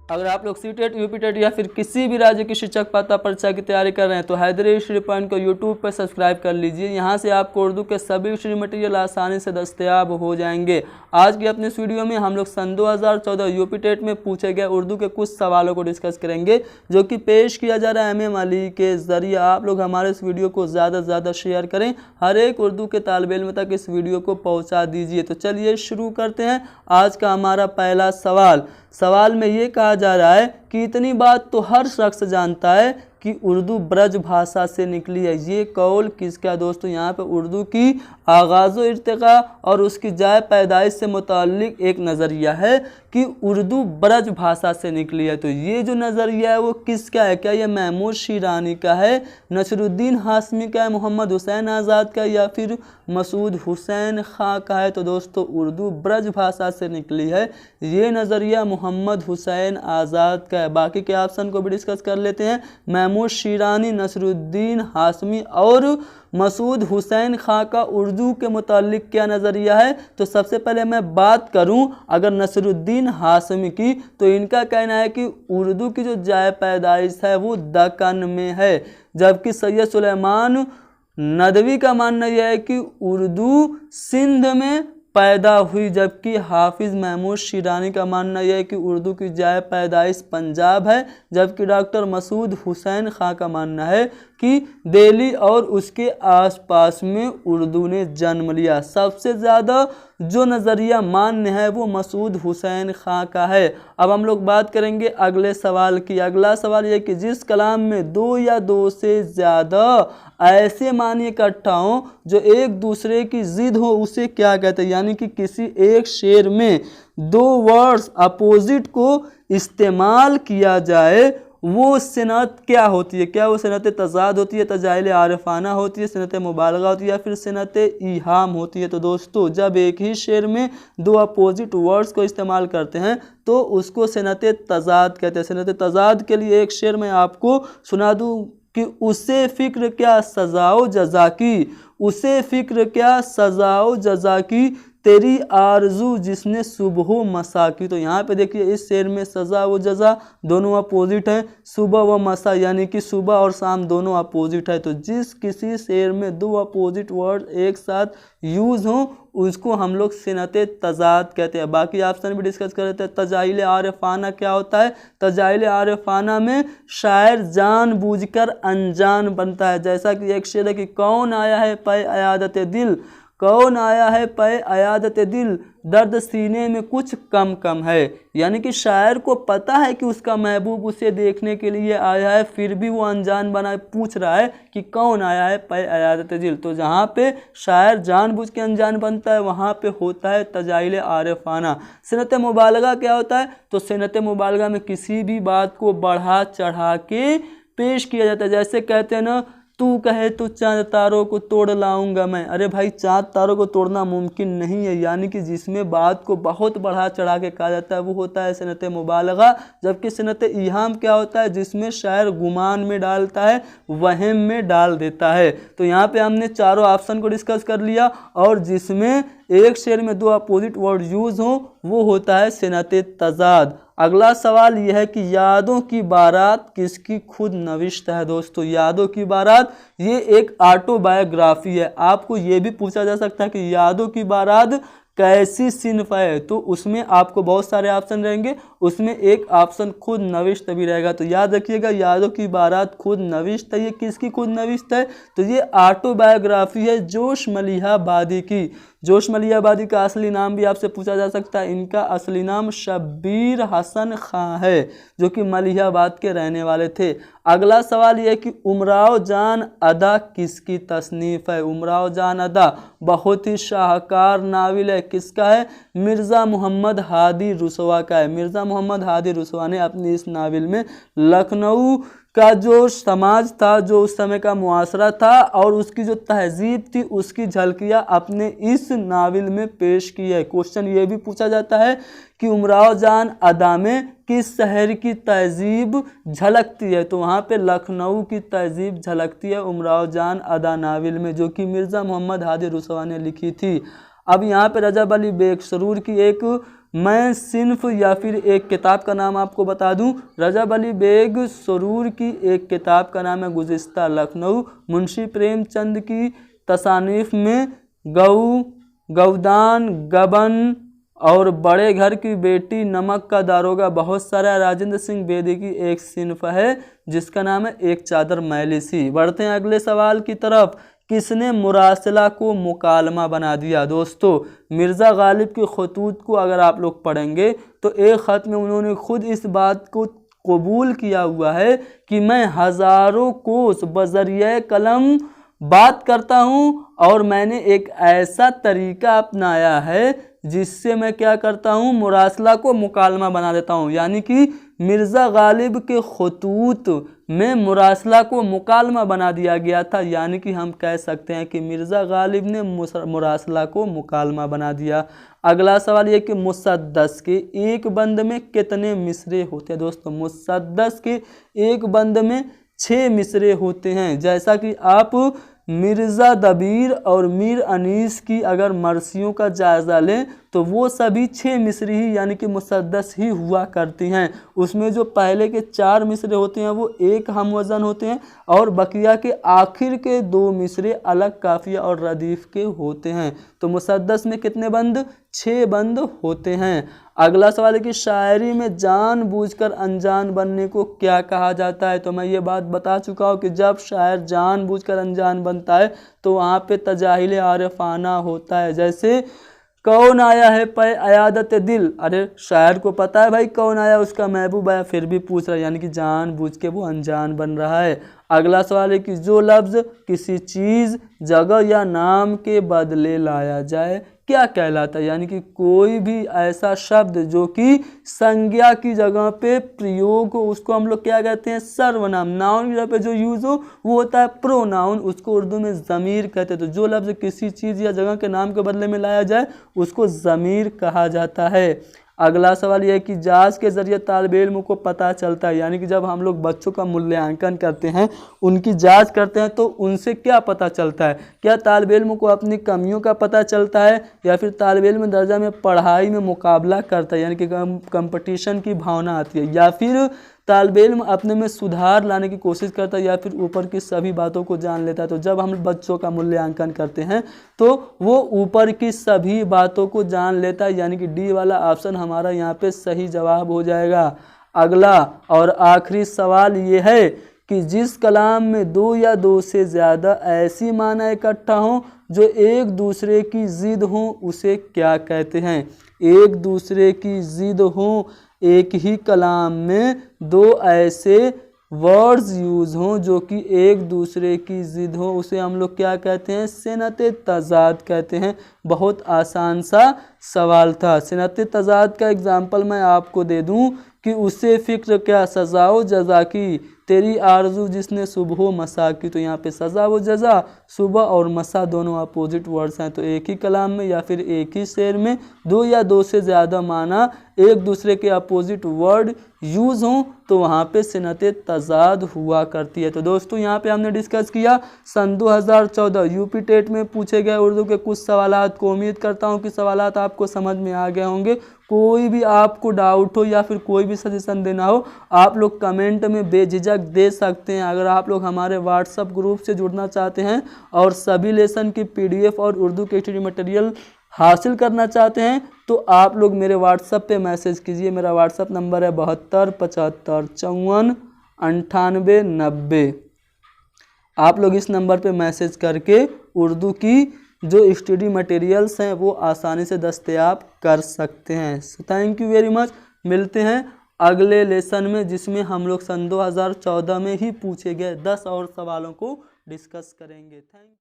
अगर आप लोग सीटेट, यूपीटेट या फिर किसी भी राज्य की शिक्षक पात्रता परीक्षा की तैयारी कर रहे हैं तो हैदरी स्टडी पॉइंट को यूट्यूब पर सब्सक्राइब कर लीजिए। यहां से आपको उर्दू के सभी स्टडी मटेरियल आसानी से दस्तयाब हो जाएंगे। आज की अपनी इस वीडियो में हम लोग सन 2014 यूपीटेट में पूछे गए उर्दू के कुछ सवालों को डिस्कस करेंगे जो कि पेश किया जा रहा है MM अली के जरिए। आप लोग हमारे इस वीडियो को ज़्यादा से ज़्यादा शेयर करें, हर एक उर्दू के तालिब इल्म तक इस वीडियो को पहुँचा दीजिए। तो चलिए शुरू करते हैं। आज का हमारा पहला सवाल में ये कहा जा रहा है कि इतनी बात तो हर शख्स जानता है कि उर्दू ब्रज भाषा से निकली है। ये कौल किसका दोस्तों? यहाँ पे उर्दू की आगाज़ व इर्तिक़ा और उसकी जाए पैदाइश से मुताल्लिक एक नज़रिया है कि उर्दू ब्रज भाषा से निकली है। तो ये जो नज़रिया है वो किसका है? क्या ये महमूद शिरानी का है, नसरुद्दीन हाशमी का है, मोहम्मद हुसैन आज़ाद का, या फिर मसूद हुसैन खां का है? तो दोस्तों उर्दू ब्रज भाषा से निकली है, ये नज़रिया मोहम्मद हुसैन आज़ाद का है। बाकी के ऑप्शन को भी डिस्कस कर लेते हैं। महमूद शिरानी, नसरुद्दीन हाशमी और मसूद हुसैन खां का उर्दू के मुताल्लिक क्या नज़रिया है? तो सबसे पहले मैं बात करूं अगर नसरुद्दीन हाशमी की, तो इनका कहना है कि उर्दू की जो जाए पैदाइश है वो दक्कन में है, जबकि सैयद सुलेमान नदवी का मानना यह है कि उर्दू सिंध में पैदा हुई, जबकि हाफिज़ महमूद शिरानी का मानना यह है कि उर्दू की जाए पैदाइश पंजाब है, जबकि डॉक्टर मसूद हुसैन खां का मानना है कि दिल्ली और उसके आसपास में उर्दू ने जन्म लिया। सबसे ज़्यादा जो नज़रिया मान्य है वो मसूद हुसैन खां का है। अब हम लोग बात करेंगे अगले सवाल की। अगला सवाल यह कि जिस कलाम में दो या दो से ज़्यादा ऐसे मानी इकट्ठा हों जो एक दूसरे की ज़िद हो उसे क्या कहते हैं? यानी कि किसी एक शेर में दो वर्ड्स अपोजिट को इस्तेमाल किया जाए वो सिनत क्या होती है? क्या वो सिनत तज़ाद होती है, तजाइल आरिफाना होती है, सिनत मुबालगा होती है, या फिर सिनत ईहाम होती है? तो दोस्तों जब एक ही शेर में दो अपोजिट वर्ड्स को इस्तेमाल करते हैं तो उसको सिनत तज़ाद कहते हैं। सिनत तज़ाद के लिए एक शेर मैं आपको सुना दूँ कि उसे फ़िक्र क्या सज़ाओ जज़ा की, उसे फ़िक्र क्या सज़ाओ जज़ा की, तेरी आरज़ू जिसने सुबह मसा की। तो यहाँ पे देखिए इस शेर में सज़ा व जज़ा दोनों अपोजिट हैं, सुबह व मसा यानी कि सुबह और शाम दोनों अपोजिट है। तो जिस किसी शेर में दो अपोजिट वर्ड एक साथ यूज़ हों उसको हम लोग सिनत तज़ाद कहते हैं। बाकी ऑप्शन भी डिस्कस कर लेते हैं। तजाइल आरिफाना क्या होता है? तजाइल आरिफाना में शायर जानबूझकर अनजान बनता है। जैसा कि एक शेर है कि कौन आया है पे अयादत दिल, कौन आया है पे अयादत दिल, दर्द सीने में कुछ कम कम है। यानी कि शायर को पता है कि उसका महबूब उसे देखने के लिए आया है, फिर भी वो अनजान बना पूछ रहा है कि कौन आया है पे अयादत दिल। तो जहाँ पे शायर जानबूझ के अनजान बनता है वहाँ पे होता है तजाइल आरिफाना। सिनत मुबालगा क्या होता है? तो सिनत मुबालगा में किसी भी बात को बढ़ा चढ़ा के पेश किया जाता है। जैसे कहते हैं ना, तू कहे तो चांद तारों को तोड़ लाऊंगा मैं। अरे भाई चांद तारों को तोड़ना मुमकिन नहीं है। यानी कि जिसमें बात को बहुत बढ़ा चढ़ा के कहा जाता है वो होता है सिनत मुबालगा। जबकि सिनत ईहाम क्या होता है? जिसमें शायर गुमान में डालता है, वहम में डाल देता है। तो यहाँ पे हमने चारों ऑप्शन को डिस्कस कर लिया और जिसमें एक शेर में दो अपोजिट वर्ड यूज़ हो वो होता है सिनत तज़ाद। अगला सवाल यह है कि यादों की बारात किसकी खुद नविश्त है? दोस्तों यादों की बारात ये एक ऑटोबायोग्राफी है। आपको ये भी पूछा जा सकता है कि यादों की बारात कैसी सिन्फ है? तो उसमें आपको बहुत सारे ऑप्शन रहेंगे, उसमें एक ऑप्शन खुद नविश्त भी रहेगा। तो याद रखिएगा यादों की बारात खुद नविश्त है। ये किसकी खुद नविश्त है? तो ये ऑटोबायोग्राफी है जोश मलिहाबादी की। जोश मलिहाबादी का असली नाम भी आपसे पूछा जा सकता है। इनका असली नाम शब्बीर हसन खां है जो कि मलिहाबाद के रहने वाले थे। अगला सवाल यह है कि उमराव जान अदा किसकी तसनीफ़ है? उमराव जान अदा बहुत ही शाहकार नाविल है। किसका है? मिर्ज़ा मोहम्मद हादी रुसवा का है। मिर्ज़ा मोहम्मद हादी रुसवा ने अपनी इस नाविल में लखनऊ का जो समाज था, जो उस समय का मुआशरा था और उसकी जो तहजीब थी उसकी झलकियाँ अपने इस नाविल में पेश की है। क्वेश्चन ये भी पूछा जाता है कि उमराव जान अदा में किस शहर की तहजीब झलकती है? तो वहाँ पे लखनऊ की तहजीब झलकती है उमराव जान अदा नाविल में, जो कि मिर्ज़ा मोहम्मद हादी रुसवा ने लिखी थी। अब यहाँ पे रजब अली बेग सरूर की एक मैं सिन्फ या फिर एक किताब का नाम आपको बता दूं, रजब अली बेग सरूर की एक किताब का नाम है गुज़िश्ता लखनऊ। मुंशी प्रेमचंद की तसानीफ में गौदान, गबन और बड़े घर की बेटी, नमक का दारोगा, बहुत सारा। राजेंद्र सिंह बेदी की एक सिन्फ है जिसका नाम है एक चादर मैली सी। बढ़ते हैं अगले सवाल की तरफ। किसने मुरासला को मुकालमा बना दिया? दोस्तों, मिर्ज़ा गालिब के खतूत को अगर आप लोग पढ़ेंगे तो एक ख़त में उन्होंने खुद इस बात को कबूल किया हुआ है कि मैं हज़ारों कोस बज़रिए कलम बात करता हूँ और मैंने एक ऐसा तरीका अपनाया है जिससे मैं क्या करता हूँ, मुरासला को मुकालमा बना देता हूँ। यानी कि मिर्ज़ा गालिब के खतूत में मुरासला को मुकालमा बना दिया गया था। यानी कि हम कह सकते हैं कि मिर्ज़ा गालिब ने मुरासला को मुकालमा बना दिया। अगला सवाल ये कि मुसद्दस के एक बंद में कितने मिसरे होते हैं? दोस्तों, मुसद्दस के एक बंद में 6 मिसरे होते हैं। जैसा कि आप मिर्ज़ा दबीर और मीर अनीस की अगर मरसियों का जायज़ा लें तो वो सभी 6 मिसरे ही यानी कि मुसद्दस ही हुआ करती हैं। उसमें जो पहले के 4 मिसरे होते हैं वो एक हम वज़न होते हैं और बकिया के आखिर के 2 मिसरे अलग काफ़िया और रदीफ़ के होते हैं। तो मुसद्दस में कितने बंद? 6 बंद होते हैं। अगला सवाल है कि शायरी में जानबूझकर अनजान बनने को क्या कहा जाता है? तो मैं ये बात बता चुका हूँ कि जब शायर जानबूझकर अनजान बनता है तो वहाँ पे तजाहिल आरिफाना होता है। जैसे कौन आया है पे अयादत दिल, अरे शायर को पता है भाई कौन आया, उसका महबूब आया, फिर भी पूछ रहा है, यानी कि जानबूझ के वो अनजान बन रहा है। अगला सवाल है कि जो लफ्ज़ किसी चीज़, जगह या नाम के बदले लाया जाए क्या कहलाता है? यानी कि कोई भी ऐसा शब्द जो कि संज्ञा की जगह पे प्रयोग हो उसको हम लोग क्या कहते हैं? सर्वनाम। नाउन की जगह पे जो यूज़ हो वो होता है प्रोनाउन, उसको उर्दू में ज़मीर कहते हैं। तो जो लफ्ज़ किसी चीज़ या जगह के नाम के बदले में लाया जाए उसको ज़मीर कहा जाता है। अगला सवाल यह है कि जांच के ज़रिए तालिबे इल्म को पता चलता है, यानी कि जब हम लोग बच्चों का मूल्यांकन करते हैं, उनकी जांच करते हैं तो उनसे क्या पता चलता है? क्या तालिबे इल्म को अपनी कमियों का पता चलता है या फिर तालिबे इल्म दर्जा में पढ़ाई में मुकाबला करता है, यानी कि कंपटीशन की भावना आती है, या फिर तालिबे इल्म अपने में सुधार लाने की कोशिश करता है, या फिर ऊपर की सभी बातों को जान लेता है? तो जब हम बच्चों का मूल्यांकन करते हैं तो वो ऊपर की सभी बातों को जान लेता है, यानी कि डी वाला ऑप्शन हमारा यहाँ पे सही जवाब हो जाएगा। अगला और आखिरी सवाल ये है कि जिस कलाम में 2 या 2 से ज़्यादा ऐसी माना इकट्ठा हों जो एक दूसरे की ज़िद हों उसे क्या कहते हैं? एक दूसरे की ज़िद हों, एक ही कलाम में 2 ऐसे वर्ड्स यूज़ हों जो कि एक दूसरे की ज़िद हो, उसे हम लोग क्या कहते हैं? सिनत तज़ाद कहते हैं। बहुत आसान सा सवाल था। सिनत तज़ाद का एग्जाम्पल मैं आपको दे दूं कि उसे फ़िक्र क्या सज़ा व जज़ा की, तेरी आरज़ू जिसने सुबह मसा की। तो यहाँ पे सज़ा व जज़ा, सुबह और मसा दोनों अपोजिट वर्ड्स हैं। तो एक ही कलाम में या फिर एक ही शेर में 2 या 2 से ज़्यादा माना एक दूसरे के अपोजिट वर्ड यूज़ हों तो वहाँ पे सिनत तज़ाद हुआ करती है। तो दोस्तों, यहाँ पे हमने डिस्कस किया सन 2014 यूपी टेट में पूछे गए उर्दू के कुछ सवालात को। उम्मीद करता हूँ कि सवालात आपको समझ में आ गए होंगे। कोई भी आपको डाउट हो या फिर कोई भी सजेशन देना हो, आप लोग कमेंट में बेझिझक दे सकते हैं। अगर आप लोग हमारे व्हाट्सएप ग्रुप से जुड़ना चाहते हैं और सभी लेसन की PDF और उर्दू के स्टडी मटेरियल हासिल करना चाहते हैं तो आप लोग मेरे व्हाट्सएप पे मैसेज कीजिए। मेरा व्हाट्सएप नंबर है 72 75 54 98 90। आप लोग इस नंबर पे मैसेज करके उर्दू की जो स्टडी मटेरियल्स हैं वो आसानी से दस्तयाब कर सकते हैं। So thank you very much. मिलते हैं अगले लेसन में जिसमें हम लोग सन 2014 में ही पूछे गए 10 और सवालों को डिस्कस करेंगे। थैंक